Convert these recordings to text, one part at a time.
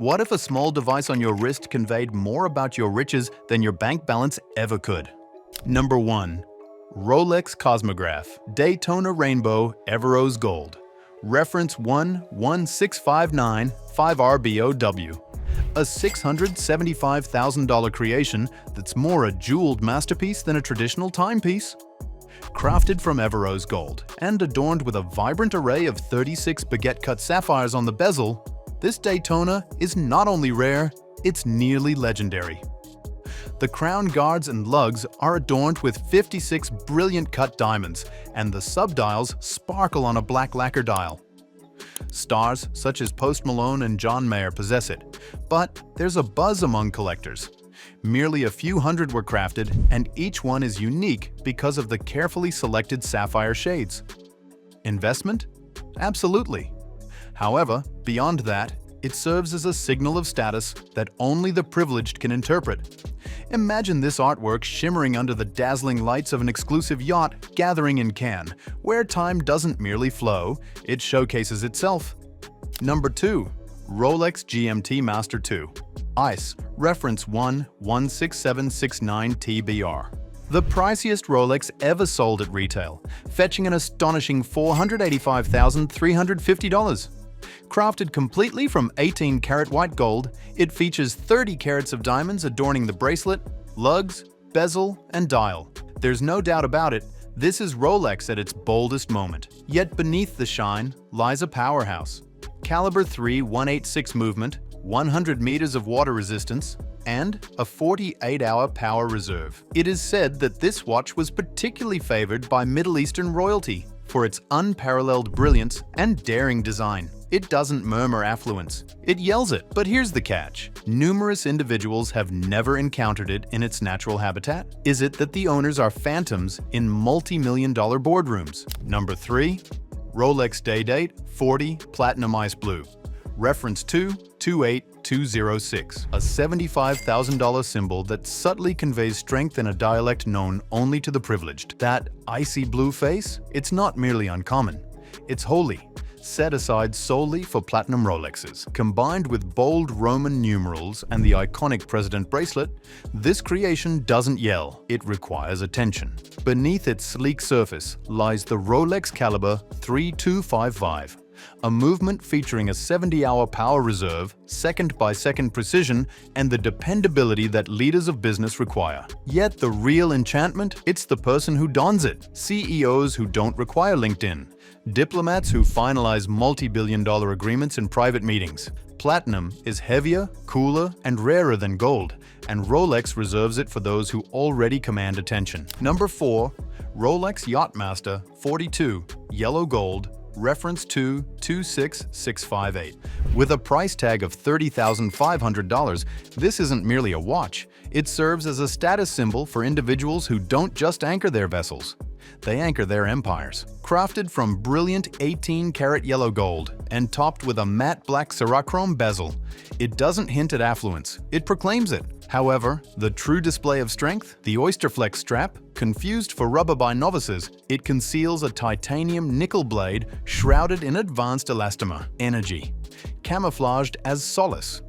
What if a small device on your wrist conveyed more about your riches than your bank balance ever could? Number 1. Rolex Cosmograph Daytona Rainbow Everose Gold. Reference 116595RBOW. A $675,000 creation that's more a jeweled masterpiece than a traditional timepiece. Crafted from Everose gold and adorned with a vibrant array of 36 baguette-cut sapphires on the bezel, this Daytona is not only rare, it's nearly legendary. The crown guards and lugs are adorned with 56 brilliant cut diamonds, and the subdials sparkle on a black lacquer dial. Stars such as Post Malone and John Mayer possess it, but there's a buzz among collectors. Merely a few hundred were crafted, and each one is unique because of the carefully selected sapphire shades. Investment? Absolutely. However, beyond that, it serves as a signal of status that only the privileged can interpret. Imagine this artwork shimmering under the dazzling lights of an exclusive yacht gathering in Cannes, where time doesn't merely flow, it showcases itself. Number 2. Rolex GMT Master 2. ICE, reference 116769TBR. The priciest Rolex ever sold at retail, fetching an astonishing $485,350. Crafted completely from 18-karat white gold, it features 30 carats of diamonds adorning the bracelet, lugs, bezel, and dial. There's no doubt about it, this is Rolex at its boldest moment. Yet beneath the shine lies a powerhouse. Caliber 3 186 movement, 100 meters of water resistance, and a 48-hour power reserve. It is said that this watch was particularly favored by Middle Eastern royalty for its unparalleled brilliance and daring design. It doesn't murmur affluence, it yells it. But here's the catch. Numerous individuals have never encountered it in its natural habitat. Is it that the owners are phantoms in multi-million-dollar boardrooms? Number 3. Rolex Day-Date 40 Platinum Ice Blue. Reference 228206. A $75,000 symbol that subtly conveys strength in a dialect known only to the privileged. That icy blue face? It's not merely uncommon. It's holy. Set aside solely for platinum Rolexes. Combined with bold Roman numerals and the iconic President bracelet, this creation doesn't yell, it requires attention. Beneath its sleek surface lies the Rolex Caliber 3255, a movement featuring a 70-hour power reserve, second-by-second precision, and the dependability that leaders of business require. Yet the real enchantment? It's the person who dons it. CEOs who don't require LinkedIn. Diplomats who finalize multi-billion-dollar agreements in private meetings. Platinum is heavier, cooler, and rarer than gold, and Rolex reserves it for those who already command attention. Number 4. Rolex Yacht-Master 42 Yellow Gold. Reference 226658. With a price tag of $30,500, this isn't merely a watch. It serves as a status symbol for individuals who don't just anchor their vessels. They anchor their empires. Crafted from brilliant 18-karat yellow gold and topped with a matte black Cerachrome bezel, it doesn't hint at affluence, it proclaims it. However, the true display of strength, the Oyster Flex strap, confused for rubber by novices, it conceals a titanium nickel blade shrouded in advanced elastomer, energy, camouflaged as solace.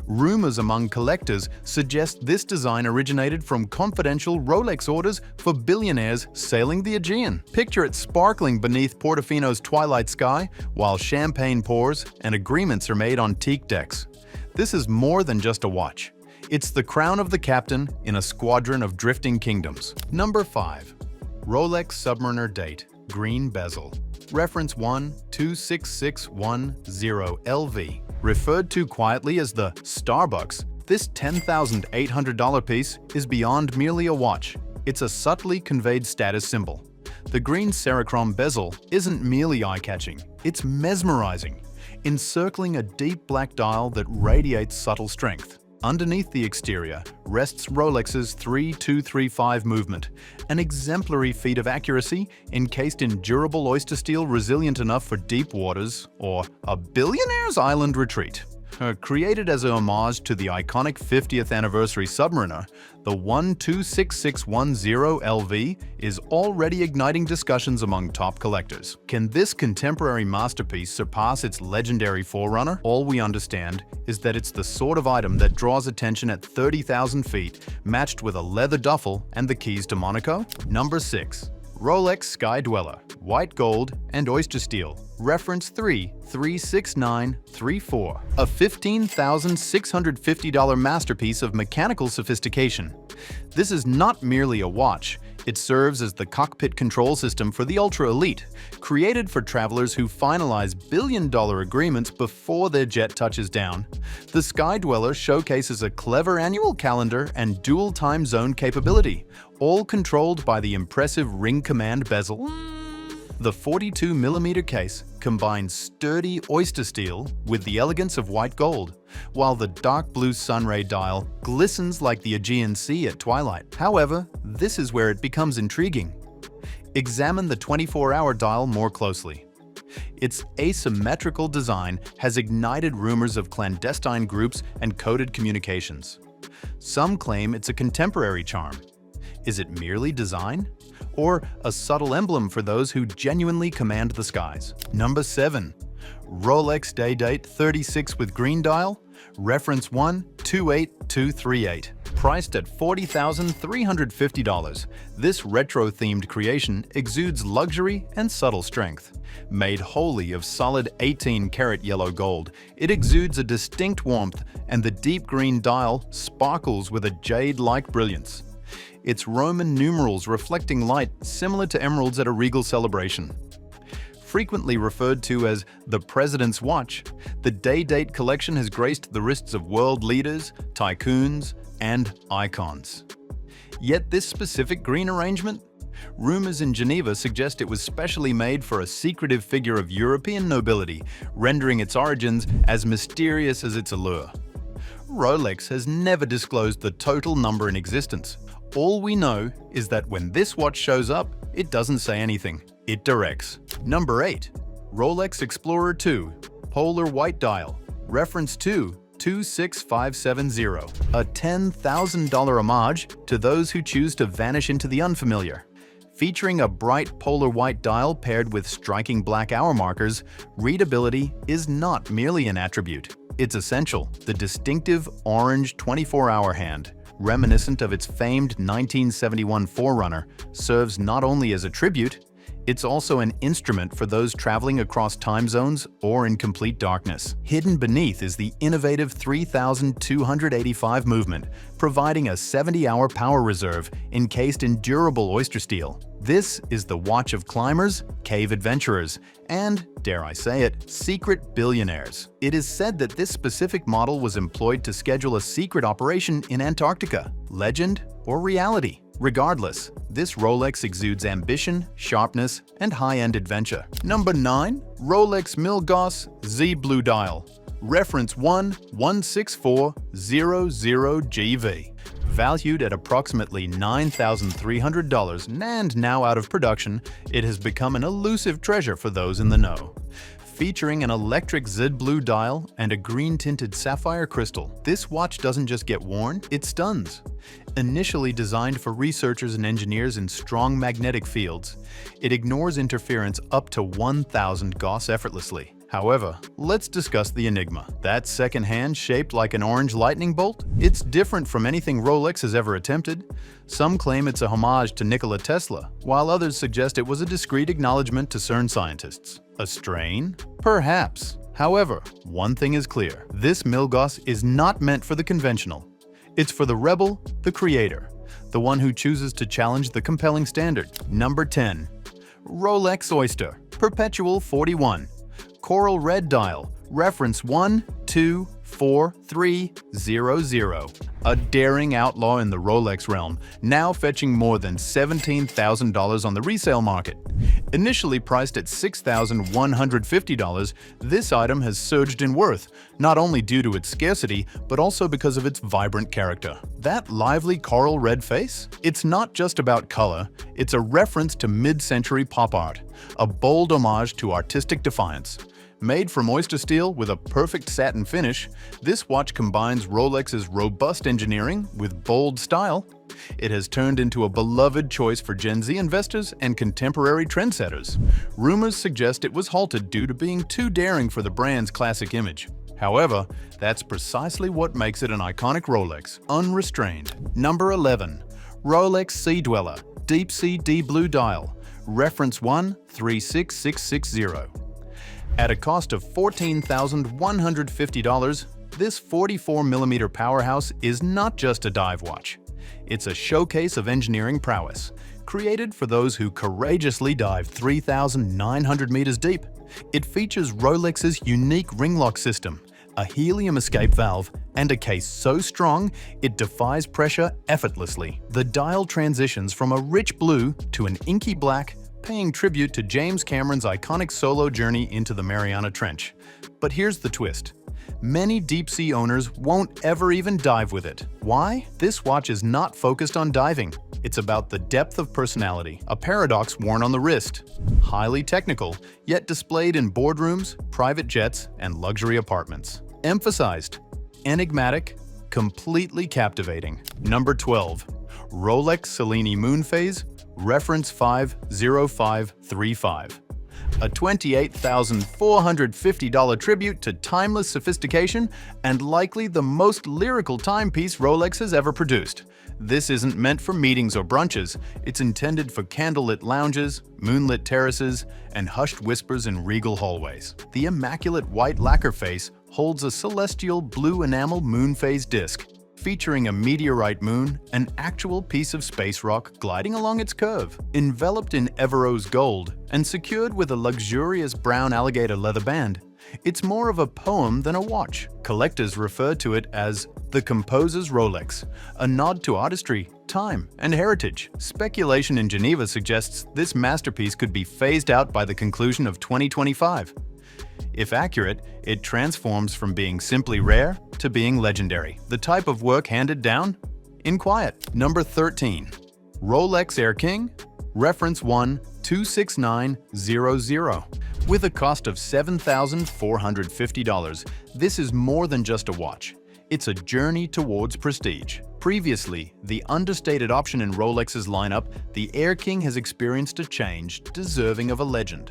Rumors among collectors suggest this design originated from confidential Rolex orders for billionaires sailing the Aegean. Picture it sparkling beneath Portofino's twilight sky while champagne pours and agreements are made on teak decks. This is more than just a watch. It's the crown of the captain in a squadron of drifting kingdoms. Number 5. Rolex Submariner Date Green Bezel. Reference 126610LV. Referred to quietly as the Starbucks, this $10,800 piece is beyond merely a watch. It's a subtly conveyed status symbol. The green Cerachrome bezel isn't merely eye-catching, it's mesmerizing, encircling a deep black dial that radiates subtle strength. Underneath the exterior rests Rolex's 3235 movement, an exemplary feat of accuracy encased in durable oyster steel resilient enough for deep waters or a billionaire's island retreat. Created as a homage to the iconic 50th anniversary Submariner, the 126610 LV is already igniting discussions among top collectors. Can this contemporary masterpiece surpass its legendary forerunner? All we understand is that it's the sort of item that draws attention at 30,000 feet, matched with a leather duffel and the keys to Monaco. Number 6. Rolex Sky-Dweller, white gold and oyster steel, reference 336934, a $15,650 masterpiece of mechanical sophistication. This is not merely a watch, it serves as the cockpit control system for the ultra-elite, created for travelers who finalize billion-dollar agreements before their jet touches down. The Sky-Dweller showcases a clever annual calendar and dual time zone capability, all controlled by the impressive ring command bezel. The 42mm case combines sturdy oyster steel with the elegance of white gold, while the dark blue sunray dial glistens like the Aegean Sea at twilight. However, this is where it becomes intriguing. Examine the 24-hour dial more closely. Its asymmetrical design has ignited rumors of clandestine groups and coded communications. Some claim it's a contemporary charm. Is it merely design? Or a subtle emblem for those who genuinely command the skies? Number 7. Rolex Day-Date 36 with green dial, reference 128238. Priced at $40,350, this retro-themed creation exudes luxury and subtle strength. Made wholly of solid 18-karat yellow gold, it exudes a distinct warmth, and the deep green dial sparkles with a jade-like brilliance. Its Roman numerals reflecting light similar to emeralds at a regal celebration. Frequently referred to as the President's Watch, the Day-Date collection has graced the wrists of world leaders, tycoons, and icons. Yet this specific green arrangement? Rumors in Geneva suggest it was specially made for a secretive figure of European nobility, rendering its origins as mysterious as its allure. Rolex has never disclosed the total number in existence. All we know is that when this watch shows up, it doesn't say anything. It directs. Number 8. Rolex Explorer 2, Polar White Dial, reference 26570, a $10,000 homage to those who choose to vanish into the unfamiliar. Featuring a bright polar white dial paired with striking black hour markers, readability is not merely an attribute. It's essential. The distinctive orange 24-hour hand, reminiscent of its famed 1971 forerunner, serves not only as a tribute, it's also an instrument for those traveling across time zones or in complete darkness. Hidden beneath is the innovative 3285 movement, providing a 70-hour power reserve encased in durable oyster steel. This is the watch of climbers, cave adventurers, and, dare I say it, secret billionaires. It is said that this specific model was employed to schedule a secret operation in Antarctica. Legend or reality? Regardless, this Rolex exudes ambition, sharpness, and high-end adventure. Number 9. Rolex Milgauss Z Blue Dial, reference 116400GV. Valued at approximately $9,300 and now out of production, it has become an elusive treasure for those in the know. Featuring an electric Z Blue dial and a green-tinted sapphire crystal, this watch doesn't just get worn, it stuns. Initially designed for researchers and engineers in strong magnetic fields, it ignores interference up to 1,000 Gauss effortlessly. However, let's discuss the enigma. That second hand shaped like an orange lightning bolt? It's different from anything Rolex has ever attempted. Some claim it's a homage to Nikola Tesla, while others suggest it was a discreet acknowledgement to CERN scientists. A strain? Perhaps. However, one thing is clear. This Milgauss is not meant for the conventional. It's for the rebel, the creator, the one who chooses to challenge the compelling standard. Number 10. Rolex Oyster, Perpetual 41. Coral red dial, reference 124300. A daring outlaw in the Rolex realm, now fetching more than $17,000 on the resale market. Initially priced at $6,150, this item has surged in worth, not only due to its scarcity, but also because of its vibrant character. That lively coral red face? It's not just about color, it's a reference to mid-century pop art, a bold homage to artistic defiance. Made from Oyster steel with a perfect satin finish, this watch combines Rolex's robust engineering with bold style. It has turned into a beloved choice for Gen Z investors and contemporary trendsetters. Rumors suggest it was halted due to being too daring for the brand's classic image. However, that's precisely what makes it an iconic Rolex, unrestrained. Number 11. Rolex Sea-Dweller Deepsea D Blue Dial, reference 136660. At a cost of $14,150, this 44mm powerhouse is not just a dive watch. It's a showcase of engineering prowess, created for those who courageously dive 3,900 meters deep. It features Rolex's unique ring lock system, a helium escape valve, and a case so strong it defies pressure effortlessly. The dial transitions from a rich blue to an inky black, paying tribute to James Cameron's iconic solo journey into the Mariana Trench. But here's the twist. Many deep-sea owners won't ever even dive with it. Why? This watch is not focused on diving. It's about the depth of personality, a paradox worn on the wrist. Highly technical, yet displayed in boardrooms, private jets, and luxury apartments. Emphasized, enigmatic, completely captivating. Number 12. Rolex Cellini Moonphase, reference 50535. A $28,450 tribute to timeless sophistication and likely the most lyrical timepiece Rolex has ever produced. This isn't meant for meetings or brunches. It's intended for candlelit lounges, moonlit terraces, and hushed whispers in regal hallways. The immaculate white lacquer face holds a celestial blue enamel Moonphase disc, featuring a meteorite moon, an actual piece of space rock gliding along its curve. Enveloped in Ever-Rose gold and secured with a luxurious brown alligator leather band, it's more of a poem than a watch. Collectors refer to it as the composer's Rolex, a nod to artistry, time, and heritage. Speculation in Geneva suggests this masterpiece could be phased out by the conclusion of 2025. If accurate, it transforms from being simply rare to being legendary, the type of work handed down in quiet. Number 13. Rolex Air-King, reference 126900. With a cost of $7,450, this is more than just a watch. It's a journey towards prestige. Previously, the understated option in Rolex's lineup, the Air-King has experienced a change deserving of a legend.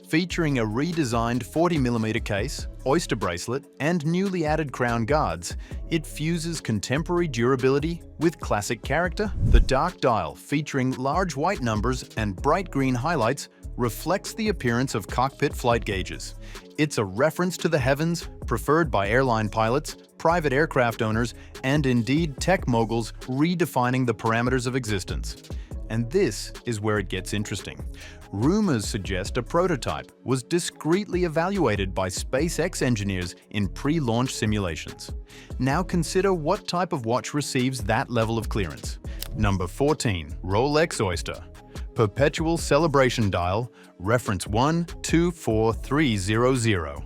Featuring a redesigned 40mm case, Oyster bracelet, and newly added crown guards, it fuses contemporary durability with classic character. The dark dial, featuring large white numbers and bright green highlights, reflects the appearance of cockpit flight gauges. It's a reference to the heavens, preferred by airline pilots, private aircraft owners, and indeed tech moguls redefining the parameters of existence. And this is where it gets interesting. Rumors suggest a prototype was discreetly evaluated by SpaceX engineers in pre-launch simulations. Now consider what type of watch receives that level of clearance. Number 14. Rolex Oyster. Perpetual Celebration Dial, reference 124300.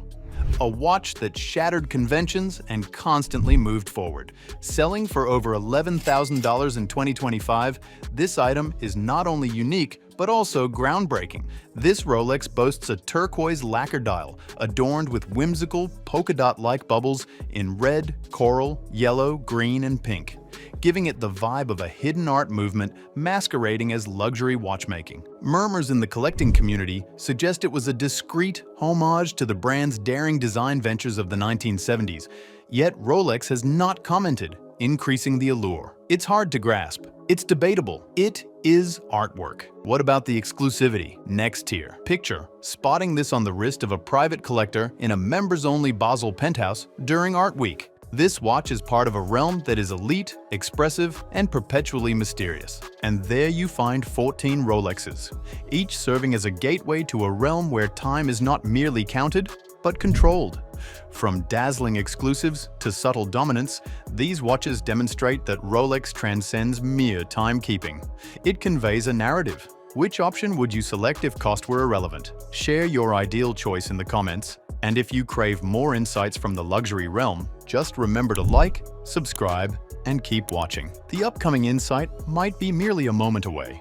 A watch that shattered conventions and constantly moved forward. Selling for over $11,000 in 2025, this item is not only unique, but also groundbreaking. This Rolex boasts a turquoise lacquer dial adorned with whimsical polka dot-like bubbles in red, coral, yellow, green, and pink, giving it the vibe of a hidden art movement masquerading as luxury watchmaking. Murmurs in the collecting community suggest it was a discreet homage to the brand's daring design ventures of the 1970s, yet Rolex has not commented, increasing the allure. It's hard to grasp. It's debatable. It is artwork. What about the exclusivity? Next tier. Picture spotting this on the wrist of a private collector in a members-only Basel penthouse during Art Week. This watch is part of a realm that is elite, expressive, and perpetually mysterious. And there you find 14 Rolexes, each serving as a gateway to a realm where time is not merely counted, but controlled. From dazzling exclusives to subtle dominance, these watches demonstrate that Rolex transcends mere timekeeping. It conveys a narrative. Which option would you select if cost were irrelevant? Share your ideal choice in the comments. And if you crave more insights from the luxury realm, just remember to like, subscribe, and keep watching. The upcoming insight might be merely a moment away.